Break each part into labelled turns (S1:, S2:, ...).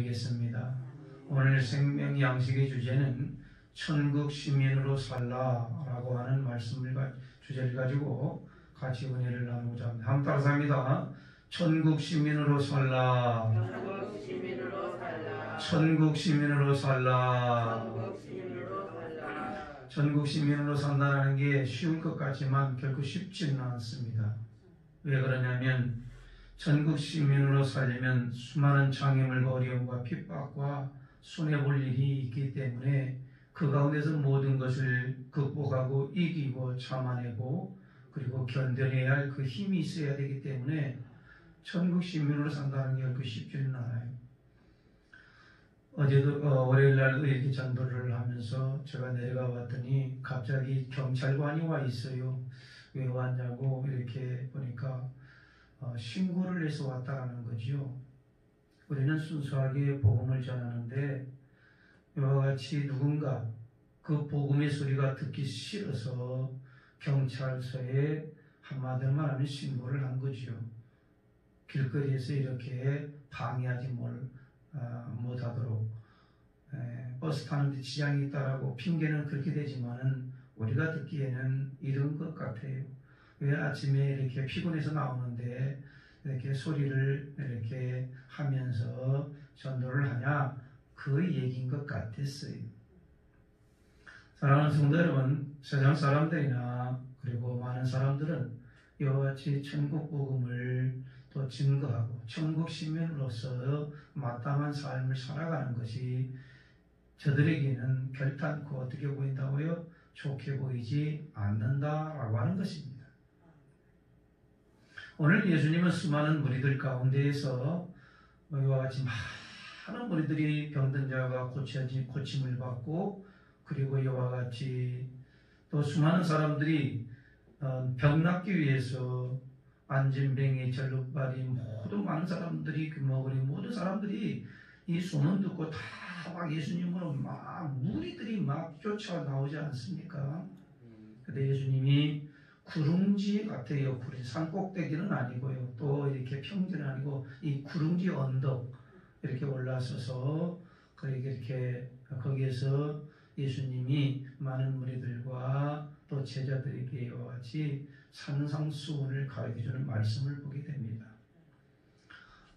S1: 드리겠습니다. 오늘 생명 양식의 주제는 천국 시민으로 살라라고 하는 주제를 가지고 같이 은혜를 나누고자 합니다. 한번 따라서 합니다. 천국 시민으로 살라.
S2: 천국 시민으로 살라.
S1: 천국 시민으로 살라.
S2: 천국 시민으로 살라.
S1: 천국 시민으로 산다는 게 쉬울 것 같지만 결코 쉽지는 않습니다. 왜 그러냐면 천국 시민으로 살려면 수많은 장애물과 어려움과 핍박과 손해볼 일이 있기 때문에 그 가운데서 모든 것을 극복하고 이기고 참아내고 그리고 견뎌내야 할 그 힘이 있어야 되기 때문에 천국 시민으로 산다는 게 결코 쉽지는 않아요. 어제도 월요일날 이렇게 전도를 하면서 제가 내려가 봤더니 갑자기 경찰관이 와 있어요. 왜 왔냐고 이렇게 보니까 신고를 해서 왔다라는 거지요. 우리는 순수하게 복음을 전하는데 이와 같이 누군가 그 복음의 소리가 듣기 싫어서 경찰서에 한마디로 말하면 신고를 한 거지요. 길거리에서 이렇게 방해하지 못하도록 버스 타는데 지장이 있다라고 핑계는 그렇게 되지만은 우리가 듣기에는 이런 것 같아요. 왜 아침에 이렇게 피곤해서 나오는데 이렇게 소리를 이렇게 하면서 전도를 하냐, 그 얘기인 것 같았어요. 사랑하는 성도 여러분, 세상 사람들이나 그리고 많은 사람들은 이와 같이 천국 복음을 또 증거하고 천국 시민으로서 마땅한 삶을 살아가는 것이 저들에게는 결단코 어떻게 보인다고요? 좋게 보이지 않는다라고 하는 것입니다. 오늘 예수님은 수많은 무리들 가운데에서 이와 같이 많은 무리들이 병든 자가 고침을 받고 그리고 이와 같이 또 수많은 사람들이 병 낫기 위해서 안진뱅이, 절룩발이 모두 많은 사람들이 모든 사람들이 이 소문 듣고 다 막 예수님으로 막 무리들이 막 쫓아 나오지 않습니까? 근데 예수님이 구릉지 같아요. 산꼭대기는 아니고요. 또 이렇게 평지는 아니고 이 구릉지 언덕 이렇게 올라서서 거기에서 예수님이 많은 무리들과 또 제자들에게 이와 같이 산상수훈을 가르쳐주는 말씀을 보게 됩니다.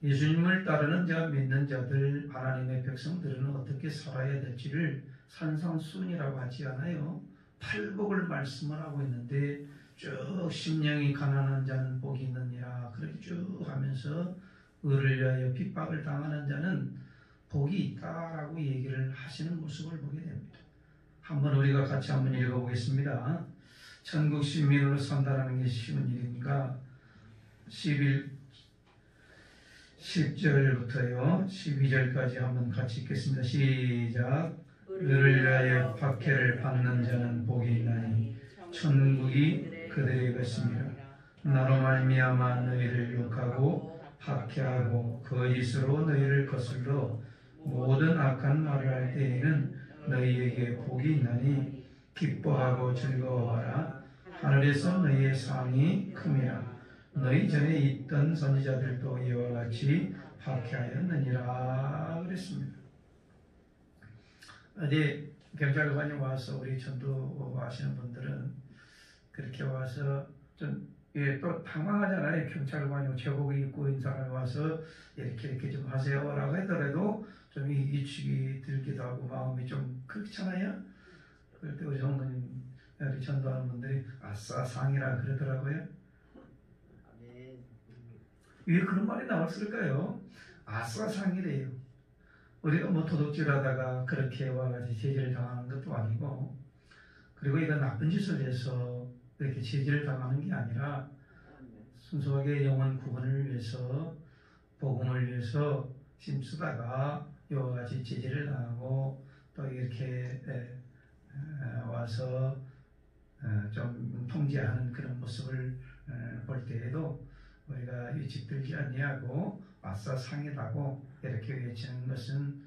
S1: 예수님을 따르는 자, 믿는 자들, 하나님의 백성들은 어떻게 살아야 될지를 산상수훈이라고 하지 않아요. 팔복을 말씀을 하고 있는데 쭉 심령이 가난한 자는 복이 있느니라 그렇게 쭉 하면서 의를 위하여 핍박을 당하는 자는 복이 있다라고 얘기를 하시는 모습을 보게 됩니다. 한번 우리가 같이 한번 읽어보겠습니다. 천국 시민으로 산다는 게 쉬운 일입니까? 10절부터요 12절까지 한번 같이 읽겠습니다. 시작. 의를 위하여 박해를 받는 자는 복이 있나니 천국이 그들의 것입니다. 나로 말미암아 너희를 욕하고 박해하고 거짓으로 너희를 거슬러 모든 악한 말을 할 때에는 너희에게 복이 있나니 기뻐하고 즐거워하라. 하늘에서 너희의 상이 큼이라. 너희 전에 있던 선지자들도 이와 같이 박해하였느니라 그랬습니다. 어제 경찰관이 와서 우리 전도 하시는 분들은 그렇게 와서 좀 또 당황하잖아요. 경찰관이 제복 입고 있는 사람이 와서 이렇게 좀 하세요라고 하더라도 좀 위축이 들기도 하고 마음이 좀 그렇잖아요. 그럴 때 우리 성도님, 우리 전도하는 분들이 아싸 상이라 그러더라고요. 왜 그런 말이 나왔을까요? 아싸 상이래요. 우리가 도둑질하다가 그렇게 와가지고 제지를 당하는 것도 아니고, 그리고 이거 나쁜 짓을 해서 이렇게 제지를 당하는 게 아니라 순수하게 영혼 구원을 위해서 복음을 위해서 힘쓰다가 이와 같이 제지를 당하고 또 이렇게 와서 좀 통제하는 그런 모습을 볼 때에도 우리가 위축되지 아니하고 아싸 상이라고 이렇게 외치는 것은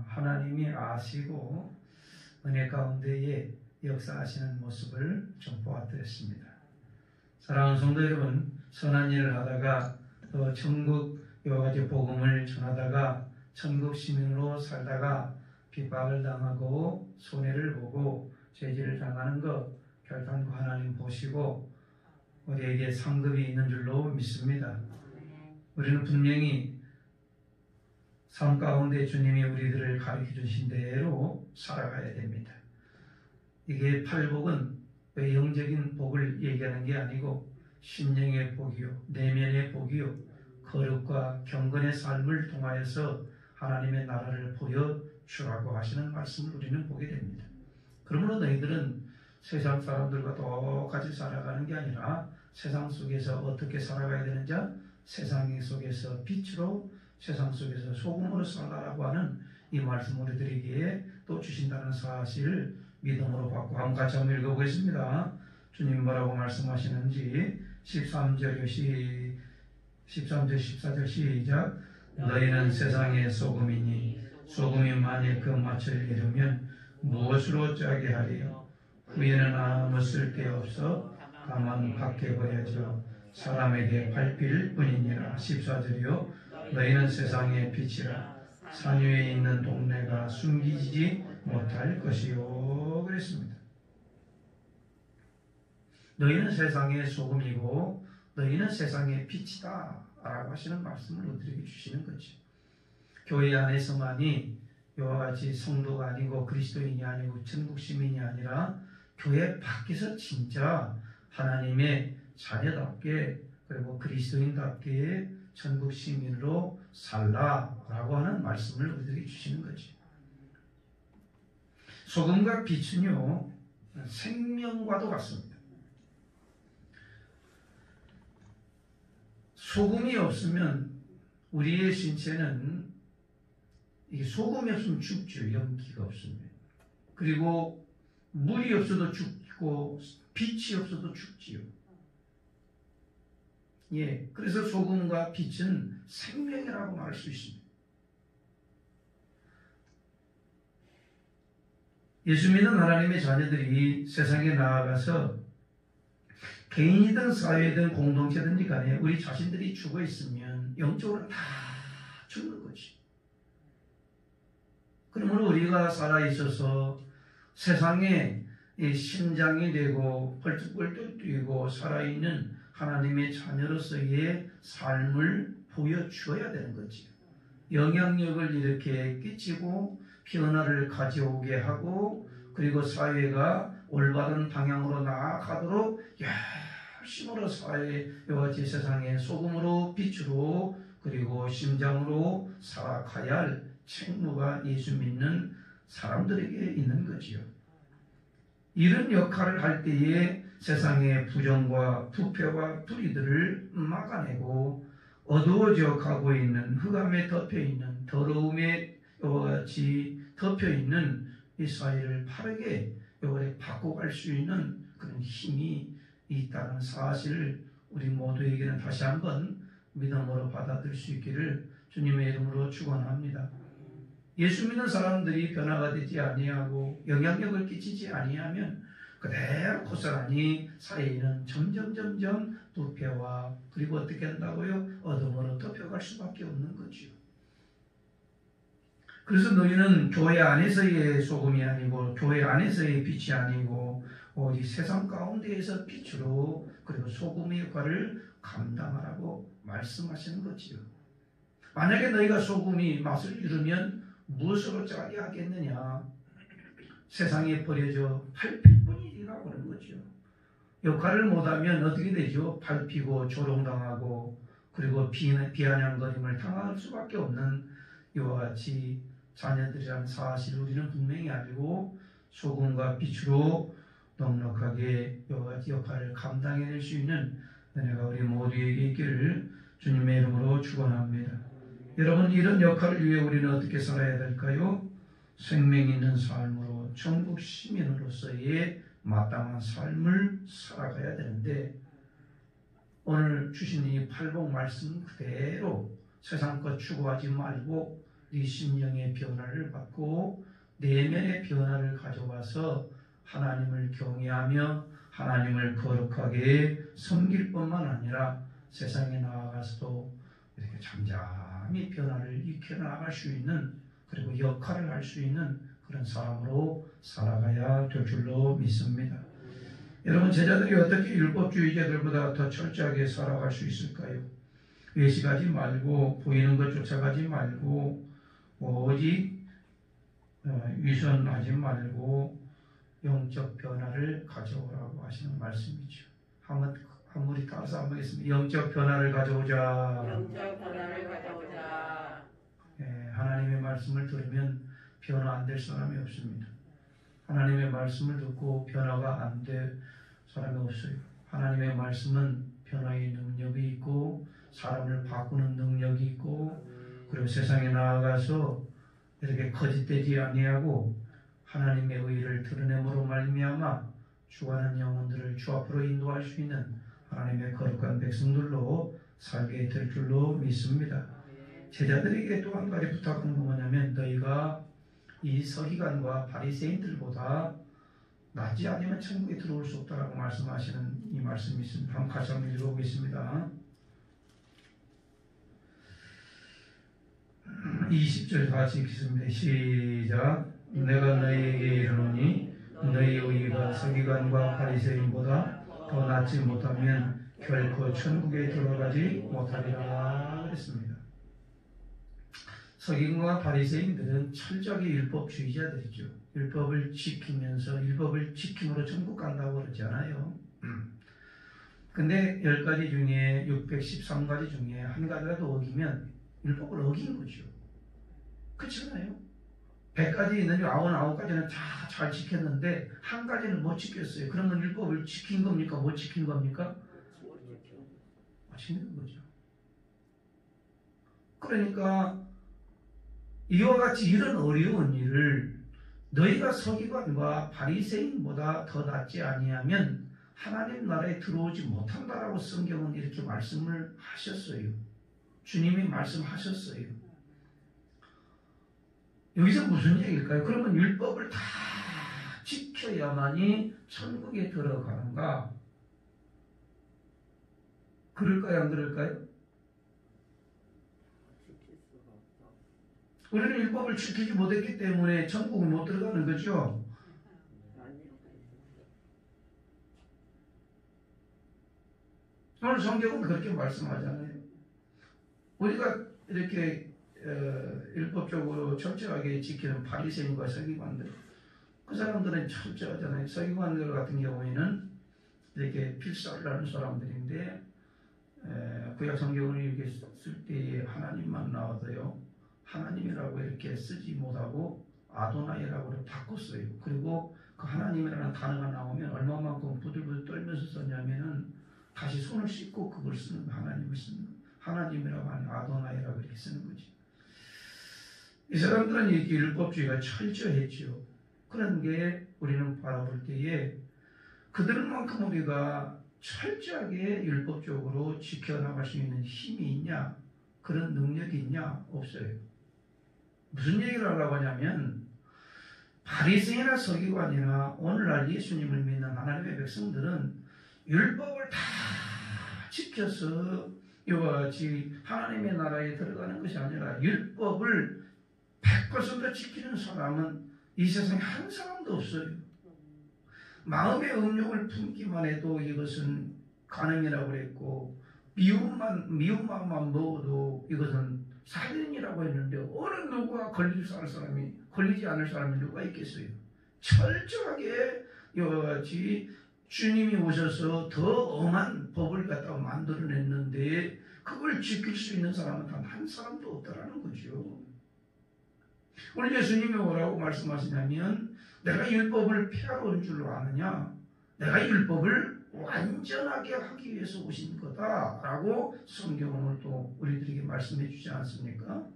S1: 하나님이 아시고 은혜 가운데에 역사하시는 모습을 좀 보아드렸습니다. 사랑하는 성도 여러분, 선한 일을 하다가 또 천국 이와 같이 복음을 전하다가 천국 시민으로 살다가 핍박을 당하고 손해를 보고 죄질을 당하는 것 결단코 하나님 보시고 우리에게 상급이 있는 줄로 믿습니다. 우리는 분명히 삶 가운데 주님이 우리들을 가르쳐 주신 대로 살아가야 됩니다. 이게 팔복은 외형적인 복을 얘기하는 게 아니고 심령의 복이요, 내면의 복이요, 거룩과 경건의 삶을 통하여서 하나님의 나라를 보여주라고 하시는 말씀을 우리는 보게 됩니다. 그러므로 너희들은 세상 사람들과 똑같이 살아가는 게 아니라 세상 속에서 어떻게 살아가야 되는지 세상 속에서 빛으로 세상 속에서 소금으로 살라라고 하는 이 말씀 우리들에게 또 주신다는 사실을 믿음으로 받고 한번 같이 한번 읽어보겠습니다. 주님 뭐라고 말씀하시는지 13절 14절 시작. 너희는 세상의 소금이니 소금이 만일 그 맛을 잃으면 무엇으로 짜게 하리요? 후에는 아무 쓸데없어 다만 밖에 버려져 사람에게 밟힐 뿐이니라. 14절이요. 너희는 세상의 빛이라 산 위에 있는 동네가 숨기지 못할 것이요. 그랬습니다. 너희는 세상의 소금이고 너희는 세상의 빛이다 라고 하시는 말씀을 우리에게 주시는 거죠. 교회 안에서만이 이와 같이 성도가 아니고 그리스도인이 아니고 천국 시민이 아니라 교회 밖에서 진짜 하나님의 자녀답게 그리고 그리스도인답게 천국 시민으로 살라라고 하는 말씀을 우리에게 주시는 거죠. 소금과 빛은요 생명과도 같습니다. 소금이 없으면 우리의 신체는 이 소금이 없으면 죽죠. 연기가 없으면. 그리고 물이 없어도 죽고 빛이 없어도 죽지요. 예, 그래서 소금과 빛은 생명이라고 말할 수 있습니다. 예수 믿는 하나님의 자녀들이 세상에 나아가서 개인이든 사회든 공동체든지 간에 우리 자신들이 죽어 있으면 영적으로 다 죽는 거지. 그러므로 우리가 살아있어서 세상에 심장이 되고 펄떡펄떡 뛰고 살아있는 하나님의 자녀로서의 삶을 보여주어야 되는 거지. 영향력을 이렇게 끼치고 변화를 가져오게 하고 그리고 사회가 올바른 방향으로 나아가도록 열심으로 사회와 같이 세상의 소금으로 빛으로 그리고 심장으로 살아가야 할 책무가 예수 믿는 사람들에게 있는 거지요. 이런 역할을 할 때에 세상의 부정과 부패와 불의들을 막아내고 어두워져 가고 있는 흑암에 덮여있는 더러움에 같이 덮여있는 이 사회를 바르게 바꿔갈 수 있는 그런 힘이 있다는 사실을 우리 모두에게는 다시 한번 믿음으로 받아들일 수 있기를 주님의 이름으로 축원합니다. 예수 믿는 사람들이 변화가 되지 아니하고 영향력을 끼치지 아니하면 그대로 고스란히 사회에는 점점 부패와 그리고 어떻게 한다고요? 어둠으로 덮여갈 수밖에 없는 거죠. 그래서 너희는 교회 안에서의 소금이 아니고 교회 안에서의 빛이 아니고 오직 세상 가운데에서 빛으로 그리고 소금의 역할을 감당하라고 말씀하시는 거지요. 만약에 너희가 소금이 맛을 잃으면 무엇으로 짜게 하겠느냐? 세상에 버려져 밟힐 뿐이라고 하는 거죠. 역할을 못하면 어떻게 되죠? 밟히고 조롱당하고 그리고 비아냥거림을 당할 수밖에 없는 이와 같이 자녀들이라는 사실을 우리는 분명히 알고 소금과 빛으로 넉넉하게 이와 같이 역할을 감당해낼 수 있는 은혜가 우리 모두에게 있기를 주님의 이름으로 축원합니다. 여러분 이런 역할을 위해 우리는 어떻게 살아야 될까요? 생명 있는 삶으로 천국 시민으로서의 마땅한 삶을 살아가야 되는데 오늘 주신 이 팔복 말씀 그대로 세상 것 추구하지 말고 네 심령의 변화를 받고 내면의 변화를 가져와서 하나님을 경외하며 하나님을 거룩하게 섬길 뿐만 아니라 세상에 나아가서도 이렇게 잠잠하게 사람이 변화를 익혀나갈 수 있는 그리고 역할을 할 수 있는 그런 사람으로 살아가야 될 줄로 믿습니다. 여러분, 제자들이 어떻게 율법주의자들보다 더 철저하게 살아갈 수 있을까요? 외식하지 말고 보이는 것 쫓아가지 말고 오직 위선하지 말고 영적 변화를 가져오라고 하시는 말씀이죠. 한번 따라서 한번 하겠습니다. 영적 변화를 가져오자.
S2: 영적 변화를 가져오자.
S1: 하나님의 말씀을 들으면 변화 안 될 사람이 없습니다. 하나님의 말씀을 듣고 변화가 안 될 사람이 없어요. 하나님의 말씀은 변화의 능력이 있고 사람을 바꾸는 능력이 있고 그리고 세상에 나아가서 이렇게 거짓되지 아니하고 하나님의 의를 드러냄으로 말미암아 죽어가는 영혼들을 주 앞으로 인도할 수 있는 하나님의 거룩한 백성들로 살게 될 줄로 믿습니다. 제자들에게 또 한 가지 부탁하는 건 뭐냐면 너희가 이 서기관과 바리새인들보다 낫지 않으면 천국에 들어올 수 없다라고 말씀하시는 이 말씀이 있습니다. 한번 같이 한번 읽어보겠습니다. 20절 같이 읽겠습니다. 시작. 내가 너희에게 이르노니 너희 의가 서기관과 바리새인보다 더 낫지 못하면 결코 천국에 들어가지 못하리라 그랬습니다. 서기관과 바리새인들은 철저하게 율법주의자들이죠. 율법을 지키면서 율법을 지킴으로 천국 간다고 그러잖아요. 근데 10가지 중에 613가지 중에 한 가지라도 어기면 율법을 어긴 거죠. 그렇잖아요. 100가지 있는데 99가지는 다 잘 지켰는데 한 가지는 못 지켰어요. 그러면 율법을 지킨 겁니까? 못 지킨 겁니까? 못 지킨 거죠. 그러니까 이와 같이 이런 어려운 일을 너희가 서기관과 바리새인보다 더 낫지 아니하면 하나님 나라에 들어오지 못한다라고 성경은 이렇게 말씀을 하셨어요. 주님이 말씀하셨어요. 여기서 무슨 얘기일까요? 그러면 율법을 다 지켜야만이 천국에 들어가는가? 그럴까요? 안 그럴까요? 우리는 율법을 지키지 못했기 때문에 천국을 못 들어가는 거죠. 오늘 성경은 그렇게 말씀하잖아요. 우리가 이렇게 율법적으로 철저하게 지키는 바리새인과 서기관들, 그 사람들은 철저하잖아요. 서기관들 같은 경우에는 이렇게 필사를 하는 사람들인데 구약 성경을 이렇게 쓸 때 하나님만 나와도요, 하나님이라고 이렇게 쓰지 못하고 아도나이라고 바꿨어요. 그리고 그 하나님이라는 단어가 나오면 얼마만큼 부들부들 떨면서 썼냐면은 다시 손을 씻고 그걸 쓰는 거, 하나님을 쓰는 거. 하나님이라고 하는 아도나이라고 이렇게 쓰는 거지. 이 사람들은 이렇게 율법주의가 철저했죠. 그런 게 우리는 바라볼 때에 그들만큼 우리가 철저하게 율법적으로 지켜나갈 수 있는 힘이 있냐, 그런 능력이 있냐? 없어요. 무슨 얘기를 하려고 하냐면 바리새인이나 서기관이나 오늘날 예수님을 믿는 하나님의 백성들은 율법을 다 지켜서 이와 같이 하나님의 나라에 들어가는 것이 아니라 율법을 100% 지키는 사람은 이 세상에 한 사람도 없어요. 마음의 음욕을 품기만 해도 이것은 간음이라고 그랬고 미운 마음만 먹어도 이것은 살인이라고 했는데 어느 누가 걸리지 않을 사람이 누가 있겠어요? 철저하게 이와 같이 주님이 오셔서 더 엄한 법을 갖다가 만들어냈는데 그걸 지킬 수 있는 사람은 단 한 사람도 없다라는 거죠. 오늘 예수님이 뭐라고 말씀하시냐면 내가 율법을 폐하러 온 줄로 아느냐? 내가 율법을 완전하게 하기 위해서 오신 거다라고 성경은 오늘 또 우리들에게 말씀해 주지 않습니까?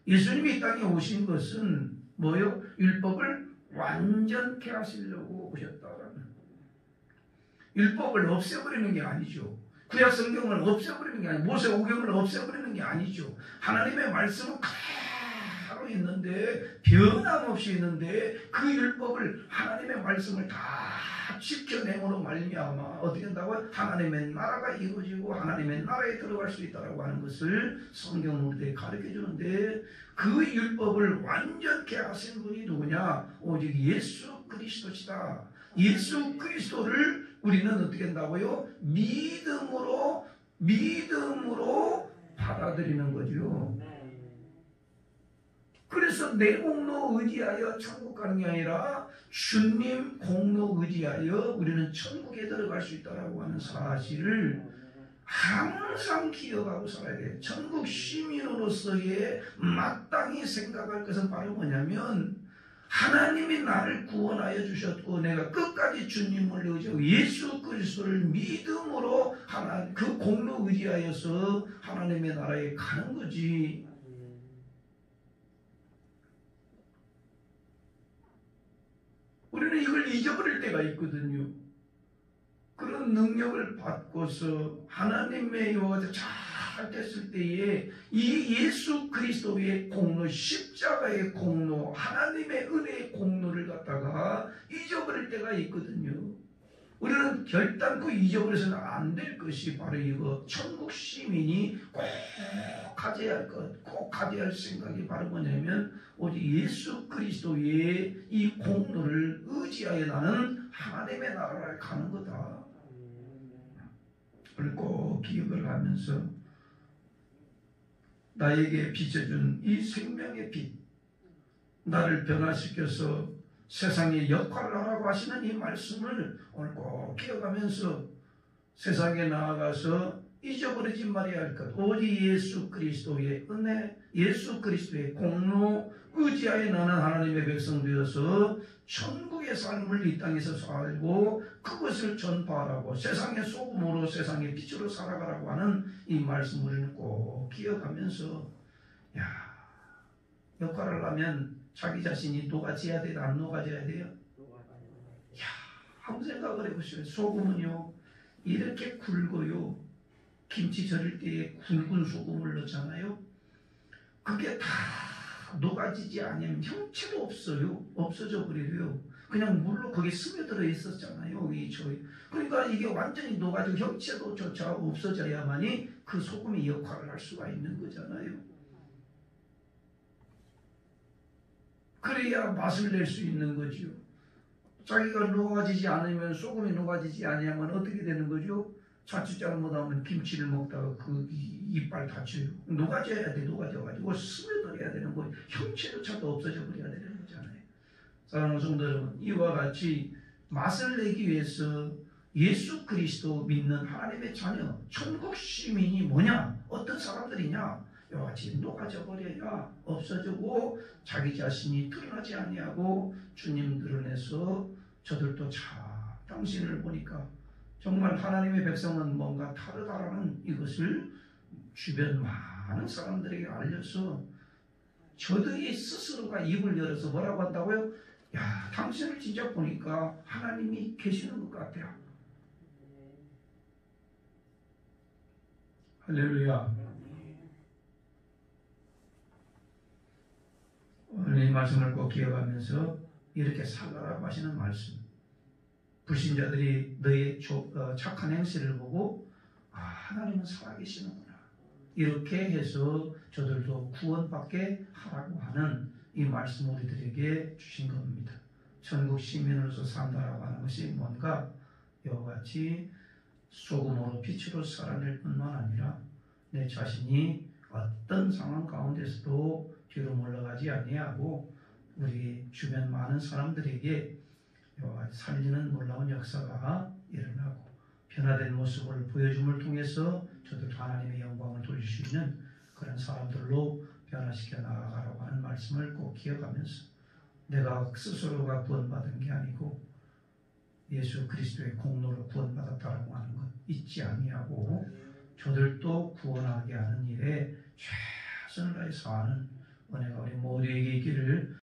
S1: 예수님이 이 땅에 오신 것은 뭐요? 율법을 완전케 하시려고 오셨다라는. 율법을 없애버리는 게 아니죠. 구약 성경을 없애버리는 게 아니죠. 모세오경을 없애버리는 게 아니죠. 하나님의 말씀은 그대로 있는데 변함없이 있는데 그 율법을 하나님의 말씀을 다 지켜내므로 말미암아 어떻게 한다고? 하나님의 나라가 이루어지고 하나님의 나라에 들어갈 수 있다라고 하는 것을 성경은 우리에게 가르쳐 주는데 그 율법을 완전케 하신 분이 누구냐? 오직 예수 그리스도시다. 예수 그리스도를 우리는 어떻게 한다고요? 믿음으로 받아들이는 거죠. 그래서 내 공로 의지하여 천국 가는 게 아니라 주님 공로 의지하여 우리는 천국에 들어갈 수 있다라고 하는 사실을 항상 기억하고 살아야 돼요. 천국 시민으로서의 마땅히 생각할 것은 바로 뭐냐면 하나님이 나를 구원하여 주셨고 내가 끝까지 주님을 의지하고 예수 그리스도를 믿음으로 그 공로 의지하여서 하나님의 나라에 가는 거지. 우리는 이걸 잊어버릴 때가 있거든요. 그런 능력을 받고서 하나님의 이와 잘 됐을 때에 이 예수 그리스도의 공로, 십자가의 공로, 하나님의 은혜의 공로를 갖다가 잊어버릴 때가 있거든요. 우리는 결단코 잊어버려서는 안 될 것이 바로 이거 천국 시민이 꼭 가져야 할 것, 꼭 가져야 할 생각이 바로 뭐냐면 오직 예수 그리스도의 이 공로를 의지하여 나는 하나님의 나라를 가는 거다. 그걸 꼭 기억을 하면서 나에게 비춰준 이 생명의 빛, 나를 변화시켜서 세상에 역할을 하라고 하시는 이 말씀을 오늘 꼭 기억하면서 세상에 나아가서 잊어버리지 말아야 할 것, 오직 예수 그리스도의 은혜, 예수 그리스도의 공로 의지하여 나는 하나님의 백성 되어서 천국의 삶을 이 땅에서 살고 그것을 전파하라고 세상의 소금으로 세상의 빛으로 살아가라고 하는 이 말씀 우리는 꼭 기억하면서 역할을 하면 자기 자신이 녹아져야 돼요? 안 녹아져야 돼요? 한번 생각을 해보시면 소금은요 이렇게 굵어요. 김치 절일 때에 굵은 소금을 넣잖아요. 그게 다 녹아지지 않으면 형체도 없어요. 없어져 버려요. 그냥 물로 거기에 스며들어 있었잖아요. 그러니까 이게 완전히 녹아지고 형체도조차 없어져야만이 그 소금이 역할을 할 수가 있는 거잖아요. 그래야 맛을 낼 수 있는 거지요. 자기가 녹아지지 않으면 소금이 녹아지지 않으면 어떻게 되는 거죠? 자칫 잘못하면 김치를 먹다가 그 이빨 다쳐요. 녹아져야 돼. 녹아져가지고 스며들어야 되는 거 형체조차도 없어져 버려야 되는 거잖아요. 사랑하는 성도 여러분, 이와 같이 맛을 내기 위해서 예수 그리스도 믿는 하나님의 자녀, 천국 시민이 뭐냐? 어떤 사람들이냐? 이와 같이 녹아져 버려야 없어지고 자기 자신이 드러나지 아니하고 주님 드러내서 저들도 당신을 보니까 정말 하나님의 백성은 뭔가 다르다라는 이것을 주변 많은 사람들에게 알려서 저들이 스스로가 입을 열어서 뭐라고 한다고요? 당신을 진짜 보니까 하나님이 계시는 것 같아요. 할렐루야. 오늘 이 말씀을 꼭 기억하면서 이렇게 살라라고 하시는 말씀. 불신자들이 너의 착한 행실을 보고 하나님은 살아계시는구나. 이렇게 해서 저들도 구원받게 하라고 하는 이 말씀 우리들에게 주신 겁니다. 천국 시민으로서 산다라고 하는 것이 뭔가 이와 같이 소금으로 빛으로 살아낼 뿐만 아니라 내 자신이 어떤 상황 가운데서도 뒤로 물러가지 아니하고 우리 주변 많은 사람들에게 살리는 놀라운 역사가 일어나고 변화된 모습을 보여줌을 통해서 저도 하나님의 영광을 돌릴 수 있는 그런 사람들로 변화시켜 나아가라고 하는 말씀을 꼭 기억하면서 내가 스스로가 구원받은 게 아니고 예수 그리스도의 공로로 구원받았다라고 하는 것 잊지 아니하고 저들도 구원하게 하는 일에 최선을 다해서 하는 은혜가 우리 모두에게 있기를